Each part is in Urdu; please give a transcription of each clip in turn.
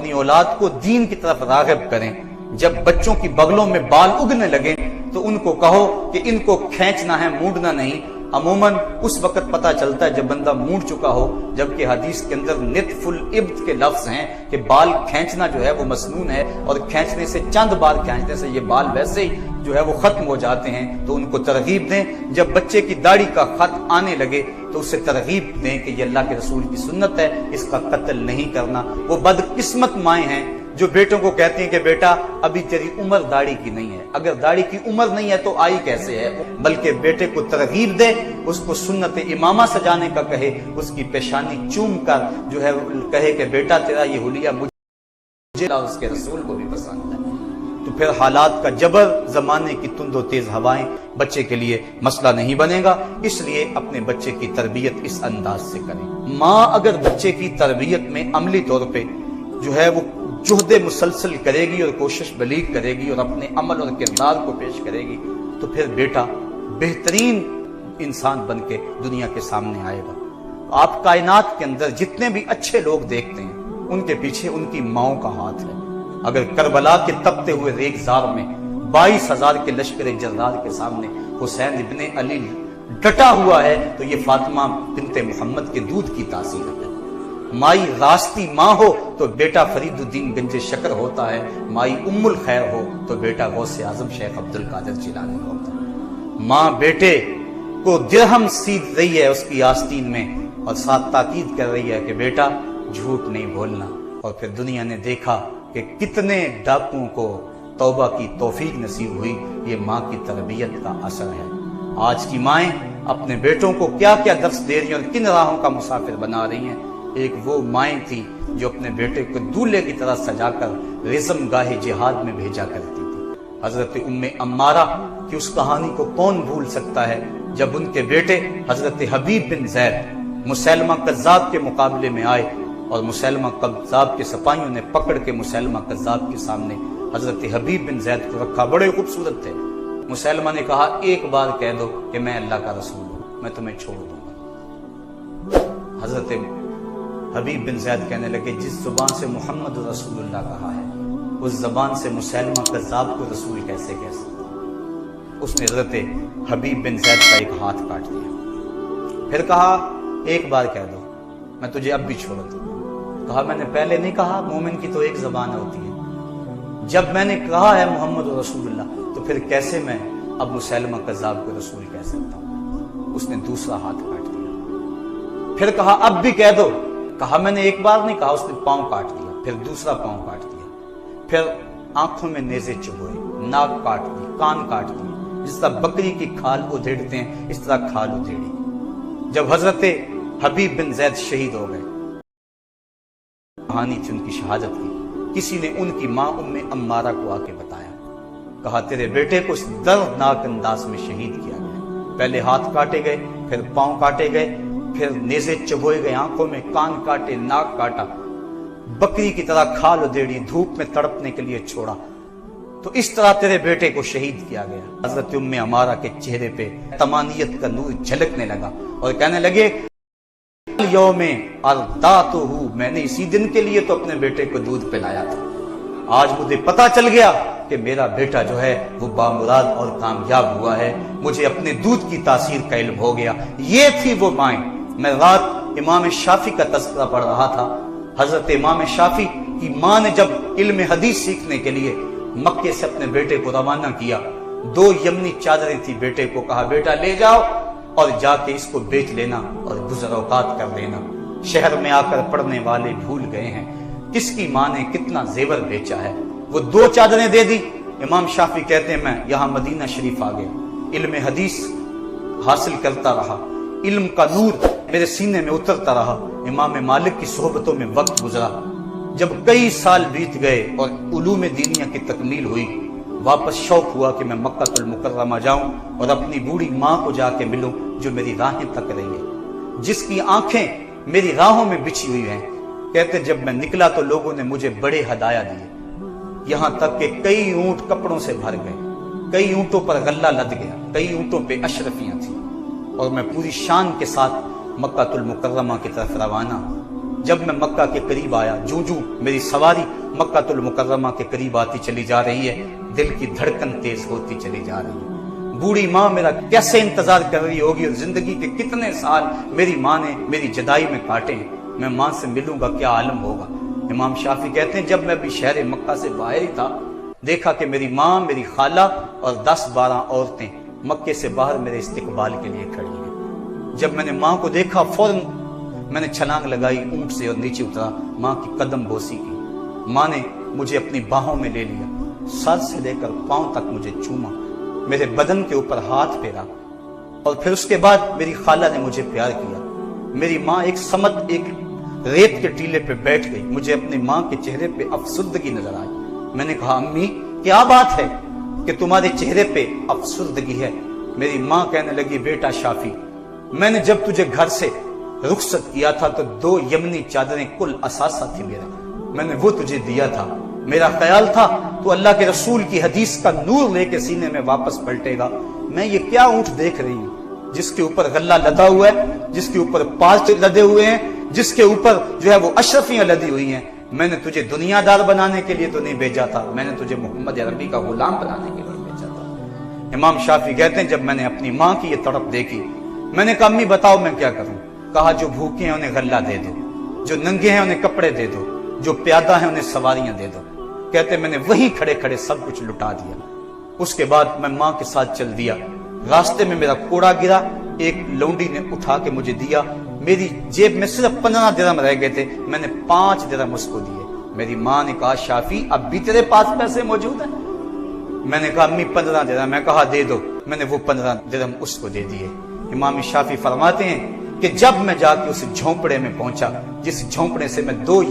اپنی اولاد کو دین کی طرف راغب کریں۔ جب بچوں کی بغلوں میں بال اگنے لگیں تو ان کو کہو کہ ان کو کھینچنا ہے، مونڈنا نہیں۔ عموماً اس وقت پتہ چلتا ہے جب بندہ مونڈ چکا ہو، جبکہ حدیث کے اندر نتف الابط کے لفظ ہیں کہ بال کھینچنا جو ہے وہ مسنون ہے، اور کھینچنے سے چند بار کھینچنے سے یہ بال ویسے ہی جو ہے وہ ختم ہو جاتے ہیں۔ تو ان کو ترغیب دیں۔ جب بچے کی داڑھی کا خط آنے لگے تو اسے ترغیب دیں کہ یہ اللہ کے رسول کی سنت ہے، اس کا قتل نہیں کرنا۔ وہ بدقسمت مائیں ہیں جو بیٹوں کو کہتی ہیں کہ بیٹا ابھی تیری عمر داڑھی کی نہیں ہے۔ اگر داڑھی کی عمر نہیں ہے تو آئی کیسے ہے؟ بلکہ بیٹے کو ترغیب دے، اس کو سنت امامہ سجانے کا کہے، اس کی پیشانی چوم کر جو ہے کہے کہ بیٹا تیرا یہ حلیہ مجھے اور اس کے رسول کو بھی پسند ہے۔ تو پھر حالات کا جبر، زمانے کی تند و تیز ہوائیں بچے کے لیے مسئلہ نہیں بنے گا۔ اس لیے اپنے بچے کی تربیت اس انداز سے کریں۔ ماں اگر بچے کی تربیت میں عملی طور پہ جو ہے وہ جہد مسلسل کرے گی اور کوشش بلیغ کرے گی اور اپنے عمل اور کردار کو پیش کرے گی تو پھر بیٹا بہترین انسان بن کے دنیا کے سامنے آئے گا۔ آپ کائنات کے اندر جتنے بھی اچھے لوگ دیکھتے ہیں ان کے پیچھے ان کی ماؤں کا ہاتھ ہے۔ اگر کربلا کے تپتے ہوئے ریگزار میں 22,000 کے لشکر جرار کے سامنے حسین ابن علی ڈٹا ہوا ہے تو یہ فاطمہ بنت محمد کے دودھ کی تاثیر ہے۔ مائی راستی ماں ہو تو بیٹا فرید الدین گنج شکر ہوتا ہے، مائی ام الخیر ہو تو بیٹا غوث اعظم شیخ عبد القادر جیلانی ہوتا ہے۔ ماں بیٹے کو درہم سیدھ رہی ہے اس کی آستین میں اور ساتھ تاکید کر رہی ہے کہ بیٹا جھوٹ نہیں بولنا، اور پھر دنیا نے دیکھا کہ کتنے ڈاکوؤں کو توبہ کی توفیق نصیب ہوئی۔ یہ ماں کی تربیت کا اثر ہے۔ آج کی مائیں اپنے بیٹوں کو کیا کیا درس دے رہی ہیں اور کن راہوں کا مسافر بنا رہی ہیں۔ ایک وہ مائیں تھی جو اپنے بیٹے کو دولہے کی طرح سجا کر رزم گاہ جہاد میں بھیجا کرتی تھی۔ حضرت ام عمارہ کی اس کہانی کو کون بھول سکتا ہے جب ان کے بیٹے حضرت حبیب بن زید مسیلمہ کذاب کے مقابلے میں آئے اور مسیلمہ کذاب کے سپاہیوں نے پکڑ کے مسیلمہ کذاب کے سامنے حضرت حبیب بن زید کو رکھا۔ بڑے خوبصورت تھے۔ مسیلمہ نے کہا ایک بار کہہ دو کہ میں اللہ کا رسول ہوں، میں تمہیں چھوڑ دوں گا۔ حضرت حبیب بن زید کہنے لگے جس زبان سے محمد رسول اللہ کہا ہے اس زبان سے مسیلمہ کذاب کو رسول کیسے کہہ سکتا؟ اس نے حضرت حبیب بن زید کا ایک ہاتھ کاٹ دیا۔ پھر کہا ایک بار کہہ دو میں تجھے اب بھی چھوڑ دوں۔ کہا میں نے پہلے نہیں کہا مومن کی تو ایک زبان ہوتی ہے؟ جب میں نے کہا ہے محمد رسول اللہ تو پھر کیسے میں اب مسیلمہ کذاب کو رسول کہہ سکتا ہوں؟ اس نے دوسرا ہاتھ کاٹ دیا۔ پھر کہا اب بھی کہہ دو۔ کہا میں نے ایک بار نہیں کہا۔ اس نے پاؤں کاٹ دیا، پھر دوسرا پاؤں کاٹ دیا، پھر آنکھوں میں نیزے چبھوئے، ناک کاٹ دی، کان کاٹ دی، جس طرح بکری کی کھال ادھیڑتے ہیں اس طرح کھال ادھیڑی۔ جب حضرت حبیب بن زید شہید ہو گئے، کہانی تھی ان کی شہادت کی، کسی نے ان کی ماں ام عمارہ کو آ کے بتایا، کہا تیرے بیٹے کو اس دردناک انداز میں شہید کیا گیا۔ پہلے ہاتھ کاٹے گئے، پھر پاؤں کاٹے گئے، پھر نیزے چبھوئے گئے، آنکھوں میں، کان کاٹے، ناک کاٹا، بکری کی طرح کھال ادھیڑی، دھوپ میں تڑپنے کے لیے چھوڑا۔ تو اس طرح تیرے بیٹے کو شہید کیا گیا۔ حضرت ام عمارہ کے چہرے پہ تمانیت کا نور جھلکنے لگا اور کہنے لگے یوم ارداتہ، میں نے اسی دن کے لیے تو اپنے بیٹے کو دودھ پلایا تھا۔ آج مجھے پتا چل گیا کہ میرا بیٹا جو ہے وہ بامراد اور کامیاب ہوا ہے، مجھے اپنے دودھ کی تاثیر کا علم ہو گیا۔ یہ تھی وہ مائیں۔ میں رات امام شافعی کا تذکرہ پڑھ رہا تھا۔ حضرت امام شافعی کی ماں نے جب علم حدیث سیکھنے کے لیے مکے سے اپنے بیٹے کو روانہ کیا، 2 یمنی چادریں تھی، بیٹے کو کہا بیٹا لے جاؤ اور جا کے اس کو بیچ لینا اور گزر اوقات کر لینا۔ شہر میں آ کر پڑھنے والے بھول گئے ہیں کس کی ماں نے کتنا زیور بیچا ہے۔ وہ 2 چادریں دے دی۔ امام شافعی کہتے ہیں میں یہاں مدینہ شریف آ گیا، علم حدیث حاصل کرتا رہا، علم کا نور میرے سینے میں اترتا رہا۔ امام مالک کی صحبتوں میں وقت گزرا۔ جب کئی سال بیت گئے اور علوم دینیہ کی تکمیل ہوئی، واپس شوق ہوا کہ میں مکہ المکرمہ جاؤں اور اپنی بوڑھی ماں کو جا کے ملوں جو میری راہیں تک رہی ہے، جس کی آنکھیں میری راہوں میں بچھی ہوئی ہیں۔ کہتے جب میں نکلا تو لوگوں نے مجھے بڑے ہدایا دیے، یہاں تک کہ کئی اونٹ کپڑوں سے بھر گئے، کئی اونٹوں پر غلہ لد گیا، کئی اونٹوں پہ اشرفیاں تھیں، اور میں پوری شان کے ساتھ مکہ المکرمہ کی طرف روانہ۔ جب میں مکہ کے قریب آیا، جوں جوں میری سواری مکہ المکرمہ کے قریب آتی چلی جا رہی ہے، دل کی دھڑکن تیز ہوتی چلی جا رہی ہے۔ بوڑھی ماں میرا کیسے انتظار کر رہی ہوگی، اور زندگی کے کتنے سال میری ماں نے میری جدائی میں کاٹے ہیں، میں ماں سے ملوں گا، کیا عالم ہوگا۔ امام شافعی کہتے ہیں جب میں ابھی شہر مکہ سے باہر ہی تھا، دیکھا کہ میری ماں، میری خالہ اور 10-12 عورتیں مکے سے باہر میرے استقبال کے لیے کھڑی ہیں۔ جب میں نے ماں کو دیکھا، فوراً میں نے چھلانگ لگائی، اونٹ سے اور نیچے اترا، ماں کی قدم بوسی کی۔ ماں نے مجھے اپنی باہوں میں لے لیا، سر سے لے کر پاؤں تک مجھے چوما، میرے بدن کے اوپر ہاتھ پھیرا، اور پھر اس کے بعد میری خالہ نے مجھے پیار کیا۔ میری ماں ایک سمت ایک ریت کے ٹیلے پہ بیٹھ گئی، مجھے اپنی ماں کے چہرے پہ افسردگی نظر آئی۔ میں نے کہا امی کیا بات ہے کہ تمہارے چہرے پہ افسردگی ہے؟ میری ماں کہنے لگی بیٹا شافی، میں نے جب تجھے گھر سے رخصت کیا تھا تو 2 یمنی چادریں کل اثاثہ تھی میرا، میں نے وہ تجھے دیا تھا، میرا خیال تھا تو اللہ کے رسول کی حدیث کا نور لے کے سینے میں واپس پلٹے گا۔ میں یہ کیا اونٹ دیکھ رہی ہوں جس کے اوپر غلہ لدا ہوا ہے، جس کے اوپر پاس لدے ہوئے ہیں، جس کے اوپر جو ہے وہ اشرفیاں لدی ہوئی ہیں؟ میں نے تجھے دنیا دار بنانے کے لیے تو نہیں بھیجا تھا، میں نے تجھے محمد عربی کا غلام بنانے کے لیے بھیجا تھا۔ امام شافعی کہتے ہیں جب میں نے اپنی ماں کی یہ تڑپ دیکھی، میں نے کہا امی بتاؤ میں کیا کروں؟ کہا جو بھوکے ہیں انہیں غلہ دے دو، جو ننگے ہیں انہیں کپڑے دے دو، جو پیادہ ہیں انہیں سواریاں دے دو۔ کہتے میں نے وہیں کھڑے کھڑے سب کچھ لٹا دیا۔ اس کے بعد میں ماں کے ساتھ چل دیا، راستے میں میرا کوڑا گرا، ایک لونڈی نے اٹھا کے مجھے دیا، میری جیب میں صرف 15 درہم رہ گئے تھے، میں نے 5 درہم اس کو دیے۔ میری ماں نے کہا شافی اب بھی تیرے پاس پیسے موجود ہیں؟ میں نے کہا امی 15 درہم، میں کہا دے دو، میں نے وہ 15 درہم اس کو دے دیے۔ امام شافعی فرماتے ہیں کہ جب میں جا کے اس جھونپڑے میں پہنچا جس جھونپڑے سے میں 2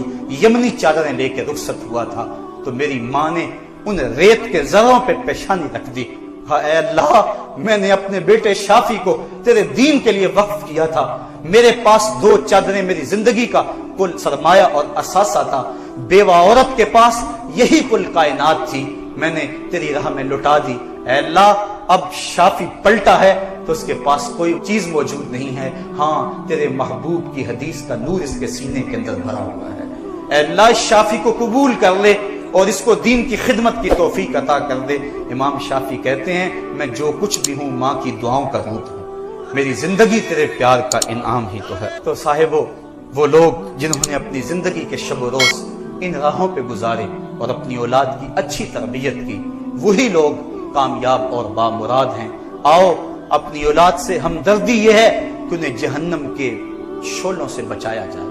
یمنی چادریں لے کے رخصت ہوا تھا، تو میری ماں نے ان ریت کے ذروں پہ پیشانی رکھ دی۔ کہا اے اللہ، میں نے اپنے بیٹے شافی کو تیرے دین کے لیے وقف کیا تھا، میرے پاس 2 چادریں میری زندگی کا کل سرمایہ اور اثاثہ تھا، بیوہ عورت کے پاس یہی کل کائنات تھی، میں نے تیری راہ میں لٹا دی۔ اے اللہ، اب شافی پلٹا ہے تو اس کے پاس کوئی چیز موجود نہیں ہے، ہاں تیرے محبوب کی حدیث کا نور اس کے سینے کے اندر بھرا ہوا ہے۔ اے اللہ، اس شافی کو قبول کر لے اور اس کو دین کی خدمت کی توفیق عطا کر دے۔ امام شافعی کہتے ہیں میں جو کچھ بھی ہوں ماں کی دعاؤں کا روت ہوں، میری زندگی تیرے پیار کا انعام ہی تو ہے۔ تو صاحبو، وہ لوگ جنہوں نے اپنی زندگی کے شب و روز ان راہوں پہ گزارے اور اپنی اولاد کی اچھی تربیت کی، وہی لوگ کامیاب اور بامراد ہیں۔ آؤ اپنی اولاد سے ہمدردی یہ ہے کہ انہیں جہنم کے شعلوں سے بچایا جائے۔